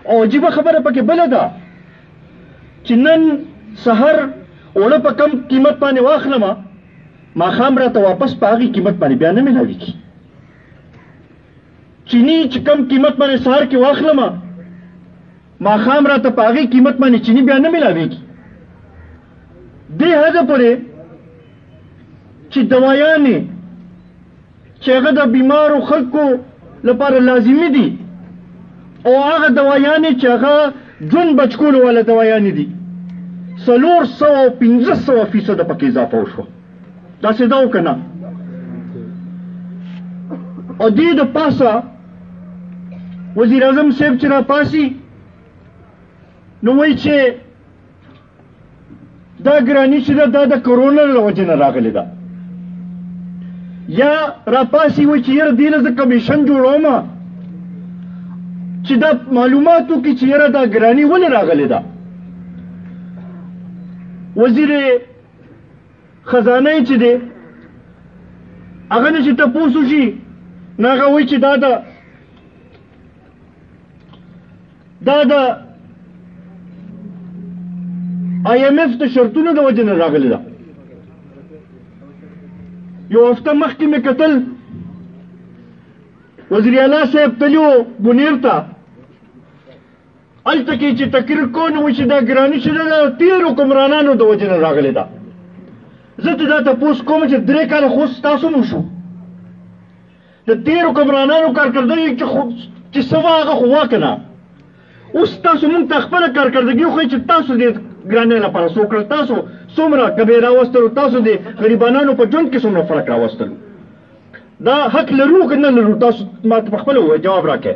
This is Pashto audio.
او عجیبه خبره پکې بله ده چې نن سحر اوړه په کم قیمت باندې واخلمه ماښام راته واپس په هغې قیمت باندې بیا نه میلاویږي چینی چې کم قیمت باندې سحر کې واخلمه ماښام راته په هغې قیمت باندې چینی بیا نه میلاویږي دې حده پورې چې دوایانې چې هغه د بیمارو خلکو لپاره لازمي دي او هغه دوایانې چې هغه ژوند بچ کولو والا دوایانې دي 400-500% پکې اضافه وشوه داسې ده او که نه او دې د پاسه وزیر اعظم صاحب چې راپاسي نو وایي چې دا ګراني چې ده دا د کرونا له وجې نه راغلې ده یا راپاسي وایي چې یاره دې له زه کمیشن جوړوم چې دا معلومات وکړي چې یاره دا ګراني ولې راغلې ده وزیر خزانه چې دی هغه نه چې تپوس وشي نو هغه وایي چې دا د IMF د شرطونو د وجې نه راغلې ده یو هفته مخکې مې کتل وزیر اعلی صاحب تلي و بونیر ته هلته کې چې تقریر کوو نو وایي چې دا ګراني چې ده د تېرو حکمرانانو د وجې نه راغلې ده زه ته دا تپوس کوم چې 3 کاله خو ستاسو مو شو د تېرو حکمرانانو کارکردګي چې څه وه هغه خو وا که نه اوس تاسو مونږ ته خپله کارکردګي وښایي چې تاسو دې ګرانۍ لپاره څه وکړل تاسو څومره کبې راوستلو تاسو د غریبانانو په ژوند کې څومره فرق راوستلو دا حق لرو که نه لرو تاسو ما ته په خپله ووایئ جواب راکړئ